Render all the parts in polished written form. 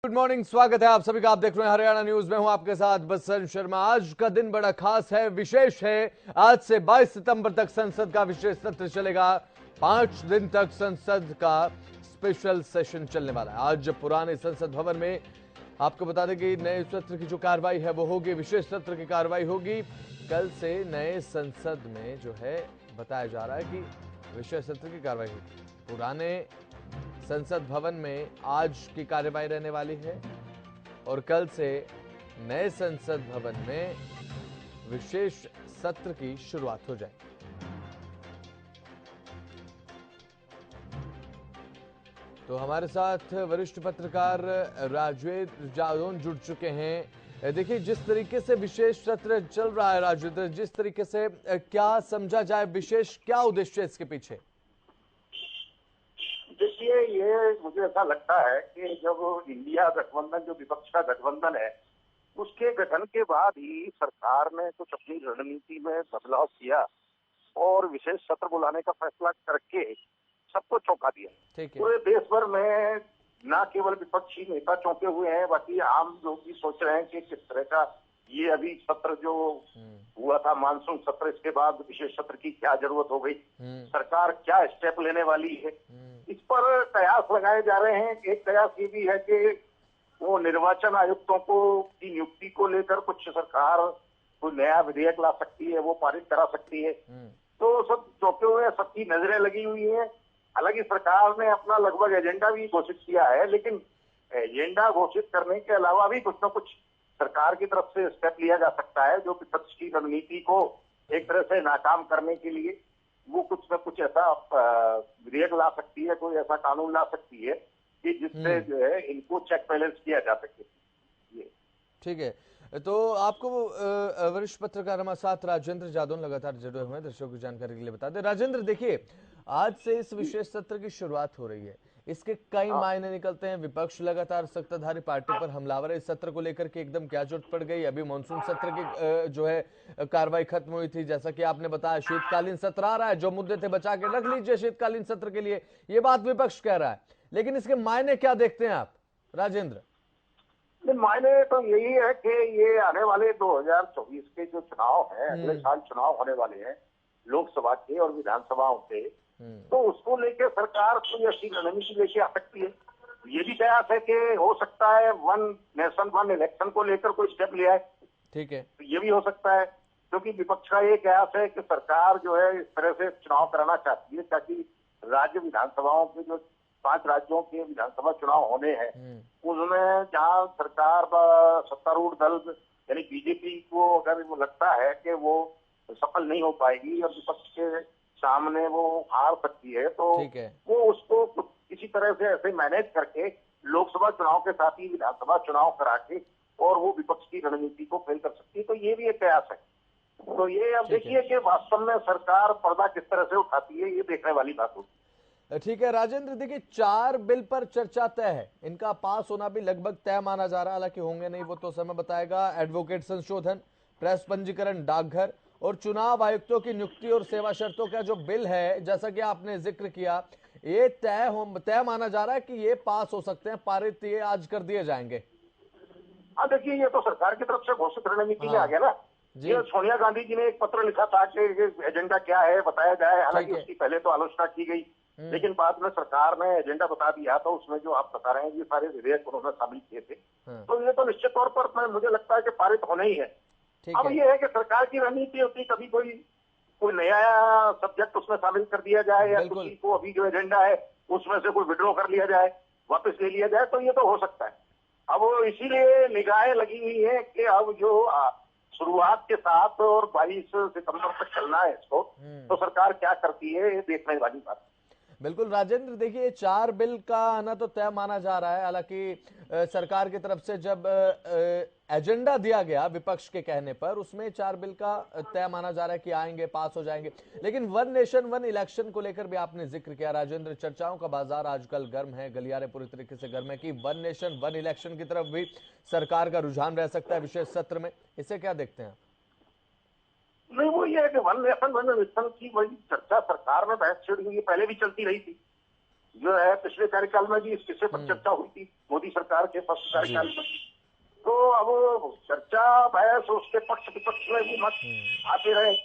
Good morning, स्वागत है आप सभी का। आप देख रहे हैं हरियाणा न्यूज में, हूं आपके साथ बसंत शर्मा। आज का दिन बड़ा खास है, विशेष है। आज से 22 सितंबर तक संसद का विशेष सत्र चलेगा। 5 दिन तक संसद का स्पेशल सेशन चलने वाला है। आज पुराने संसद भवन में आपको बता दें कि नए सत्र की जो कार्रवाई है वो होगी, विशेष सत्र की कार्रवाई होगी। कल से नए संसद में जो है बताया जा रहा है कि विशेष सत्र की कार्रवाई होगी। पुराने संसद भवन में आज की कार्यवाही रहने वाली है और कल से नए संसद भवन में विशेष सत्र की शुरुआत हो जाएगी। तो हमारे साथ वरिष्ठ पत्रकार राजेंद्र जादौन जुड़ चुके हैं। देखिए, जिस तरीके से विशेष सत्र चल रहा है राजेंद्र, जिस तरीके से क्या समझा जाए, विशेष क्या उद्देश्य है इसके पीछे? देखिए, ये मुझे ऐसा लगता है कि जब इंडिया गठबंधन, जो विपक्ष का गठबंधन है, उसके गठन के बाद ही सरकार ने कुछ अपनी रणनीति में बदलाव किया और विशेष सत्र बुलाने का फैसला करके सबको चौंका दिया। ठीक है। पूरे देश भर में न केवल विपक्षी नेता चौंके हुए हैं, बाकी आम लोग भी सोच रहे हैं कि किस तरह का ये अभी सत्र जो हुआ था, मानसून सत्र, इसके बाद विशेष सत्र की क्या जरूरत हो गई, सरकार क्या स्टेप लेने वाली है। इस पर कयास लगाए जा रहे हैं। एक कयास ये भी है कि वो निर्वाचन आयुक्तों को की नियुक्ति को लेकर कुछ सरकार कोई नया विधेयक ला सकती है, वो पारित करा सकती है। तो सब चौंके हुए, सबकी नजरें लगी हुई है। हालांकि सरकार ने अपना लगभग एजेंडा भी घोषित किया है, लेकिन एजेंडा घोषित करने के अलावा भी कुछ न कुछ सरकार की तरफ से स्टेप लिया जा सकता है, जो विपक्ष की रणनीति को एक तरह से नाकाम करने के लिए वो कुछ न कुछ ऐसा विधेयक ला सकती है, कोई ऐसा कानून ला सकती है कि जिससे जो है इनको चेक बैलेंस किया जा सके। ये ठीक है। तो आपको वरिष्ठ पत्रकार हमारे साथ राजेंद्र जादौन लगातार जुड़े हुए हैं। दर्शकों की जानकारी के लिए बता दें राजेंद्र, देखिए आज से इस विशेष सत्र की शुरुआत हो रही है। इसके कई मायने निकलते हैं। विपक्ष लगातार सत्ताधारी पार्टी पर हमलावर है। इस सत्र को लेकर के एकदम क्या जरूरत पड़ गई? अभी मानसून सत्र की जो है कार्रवाई खत्म हुई थी, जैसा कि आपने बताया शीतकालीन सत्र आ रहा है। जो मुद्दे थे बचा के रख लीजिए शीतकालीन सत्र के लिए, ये बात विपक्ष कह रहा है। लेकिन इसके मायने क्या देखते हैं आप राजेंद्र? मायने तो यही है कि ये आने वाले 2024 के जो चुनाव हैं, अगले साल चुनाव होने वाले हैं लोकसभा के और विधानसभाओं के, तो उसको लेके सरकार कोई ऐसी रणनीति लेके आ सकती है। ये भी प्रयास है कि हो सकता है वन नेशन वन इलेक्शन को लेकर कोई स्टेप लिया है। ठीक है, तो ये भी हो सकता है, क्योंकि विपक्ष का ये प्रयास है कि सरकार जो है इस तरह से चुनाव कराना चाहती है ताकि राज्य विधानसभाओं के जो 5 राज्यों के विधानसभा चुनाव होने हैं, उसमें जहां सरकार सत्तारूढ़ दल यानी बीजेपी को अगर वो लगता है कि वो सफल नहीं हो पाएगी और विपक्ष के सामने वो हार सकती है, तो वो उसको किसी तरह से ऐसे मैनेज करके लोकसभा चुनाव के साथ ही विधानसभा चुनाव करा के और वो विपक्ष की रणनीति को फेल कर सकती है। तो ये भी एक प्रयास है। तो ये अब देखिए कि वास्तव में सरकार पर्दा किस तरह से उठाती है, ये देखने वाली बात होगी। ठीक है राजेंद्र, देखिए 4 बिल पर चर्चा तय है। इनका पास होना भी लगभग तय माना जा रहा है, हालांकि होंगे नहीं वो तो समय बताएगा। एडवोकेट संशोधन, प्रेस पंजीकरण, डाकघर और चुनाव आयुक्तों की नियुक्ति और सेवा शर्तों का जो बिल है, जैसा कि आपने जिक्र किया, ये तय माना जा रहा है कि ये पास हो सकते हैं, पारित ये आज कर दिए जाएंगे। हाँ, देखिए ये तो सरकार की तरफ से घोषित रणनीति में आ गया ना। ये सोनिया गांधी जी ने एक पत्र लिखा था कि एजेंडा क्या है बताया जाए। हालांकि उसकी पहले तो आलोचना की गई, लेकिन बाद में सरकार ने एजेंडा बता दिया। तो उसमें जो आप बता रहे हैं ये सारे विधेयक उन्होंने शामिल किए थे। तो ये तो निश्चित तौर पर मुझे लगता है कि पारित होने ही है। अब ये है कि सरकार की रणनीति होती, कभी कोई नया सब्जेक्ट उसमें शामिल कर दिया जाए या किसी को अभी जो एजेंडा है उसमें से कोई विड्रॉ कर लिया जाए, वापस ले लिया जाए, तो ये तो हो सकता है। अब इसीलिए निगाहें लगी हुई है कि अब जो शुरुआत के साथ और 22 सितंबर तक चलना है इसको, तो सरकार क्या करती है ये देखने वाली बात। बिल्कुल राजेंद्र, देखिए 4 बिल का आना तो तय माना जा रहा है। हालांकि सरकार की तरफ से जब एजेंडा दिया गया विपक्ष के कहने पर, उसमें 4 बिल का तय माना जा रहा है कि आएंगे, पास हो जाएंगे। लेकिन वन नेशन वन इलेक्शन को लेकर भी आपने जिक्र किया राजेंद्र। चर्चाओं का बाजार आजकल गर्म है, गलियारे पूरी तरीके से गर्म है कि वन नेशन वन इलेक्शन की तरफ भी सरकार का रुझान रह सकता है विशेष सत्र में। इसे क्या देखते हैं? नहीं, वो ये है कि वन नेशन वन इलेक्शन की वही चर्चा सरकार में बहस छिड़ हुई, पहले भी चलती रही थी। जो है पिछले कार्यकाल में भी इस विषय पर चर्चा हुई थी मोदी सरकार के फर्स्ट कार्यकाल में। तो अब चर्चा बहस उसके पक्ष विपक्ष में भी मत आते रहे।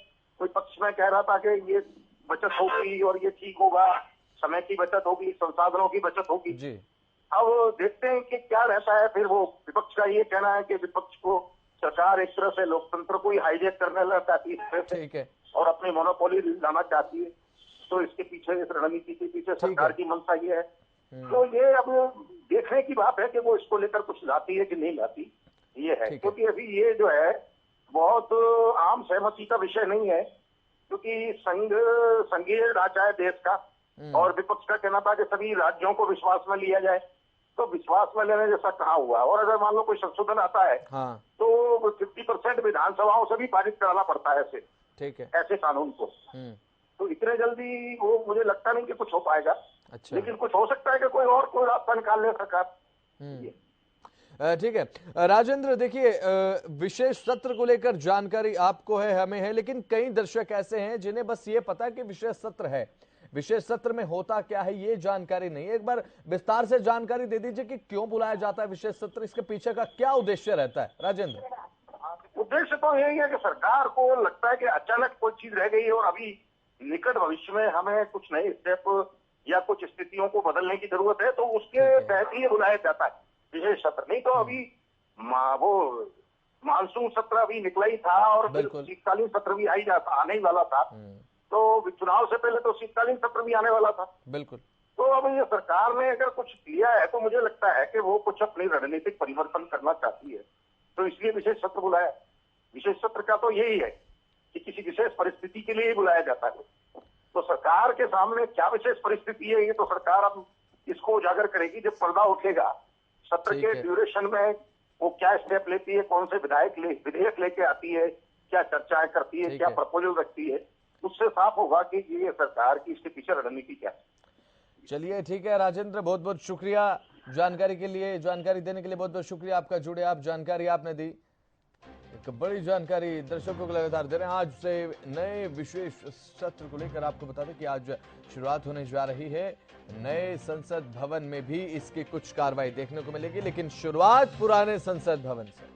कोई पक्ष में कह रहा था कि ये बचत होगी और ये ठीक होगा, समय की बचत होगी, संसाधनों की बचत होगी जी। अब देखते हैं कि क्या रहता है। फिर वो विपक्ष का ये कहना है कि विपक्ष को सरकार एक तरह से लोकतंत्र को ही हाईजैक करने लगा चाहती है और अपनी मोनोपोली लाना चाहती है। तो इसके पीछे, इस रणनीति के पीछे सरकार की मंशा ये है। तो ये अब देखने की बात है कि वो इसको लेकर कुछ लाती है कि नहीं लाती, ये है। क्योंकि अभी ये जो है बहुत आम सहमति का विषय नहीं है, क्योंकि संघीय ढांचा है देश का और विपक्ष का कहना था कि सभी राज्यों को विश्वास में लिया जाए। तो विश्वास में लेने जैसा कहाँ हुआ। और अगर मान लो कोई संशोधन आता है तो 50% विधानसभाओं से भी पारित कराना पड़ता है ऐसे, ठीक है, ऐसे कानून को। तो इतने जल्दी वो मुझे लगता नहीं कि कुछ हो पाएगा। अच्छा। लेकिन कुछ हो सकता है कि कोई रास्ता निकाल ले सरकार। ठीक है राजेंद्र, देखिए विशेष सत्र को लेकर जानकारी आपको है, हमें है, लेकिन कई दर्शक ऐसे हैं जिन्हें बस ये पता है कि विशेष सत्र है, विशेष सत्र में होता क्या है ये जानकारी नहीं है। एक बार विस्तार से जानकारी दे दीजिए कि क्यों बुलाया जाता है विशेष सत्र, इसके पीछे का क्या उद्देश्य रहता है। राजेंद्र, उद्देश्य तो यही है कि सरकार को लगता है कि अचानक कोई चीज रह गई और अभी निकट भविष्य में हमें कुछ नए स्टेप या कुछ स्थितियों को बदलने की जरूरत है, तो उसके तहत ही बुलाया जाता है विशेष सत्र। नहीं तो अभी वो मानसून सत्र अभी निकला ही था और फिर शीतकालीन सत्र भी आने ही वाला था। तो चुनाव से पहले तो शीतकालीन सत्र भी आने वाला था। बिल्कुल। तो अब ये सरकार ने अगर कुछ किया है तो मुझे लगता है कि वो कुछ अपनी रणनीतिक परिवर्तन करना चाहती है, तो इसलिए विशेष सत्र बुलाया। विशेष सत्र का तो यही है कि किसी विशेष परिस्थिति के लिए ही बुलाया जाता है। तो सरकार के सामने क्या विशेष परिस्थिति है ये तो सरकार अब इसको उजागर करेगी जब पर्दा उठेगा। सत्र के ड्यूरेशन में वो क्या स्टेप लेती है, कौन से विधेयक लेके आती है, क्या चर्चाएं करती है, क्या प्रपोजल रखती है, उससे साफ होगा कि ये सरकार की इसके पीछे रणनीति क्या है। चलिए ठीक है राजेंद्र, बहुत बहुत शुक्रिया जानकारी के लिए, जानकारी देने के लिए बहुत बहुत शुक्रिया आपका। जुड़े आप, जानकारी आपने दी, एक बड़ी जानकारी दर्शकों को लगातार दे रहे हैं। आज से नए विशेष सत्र को लेकर आपको बता दें कि आज शुरुआत होने जा रही है। नए संसद भवन में भी इसकी कुछ कार्रवाई देखने को मिलेगी, लेकिन शुरुआत पुराने संसद भवन से।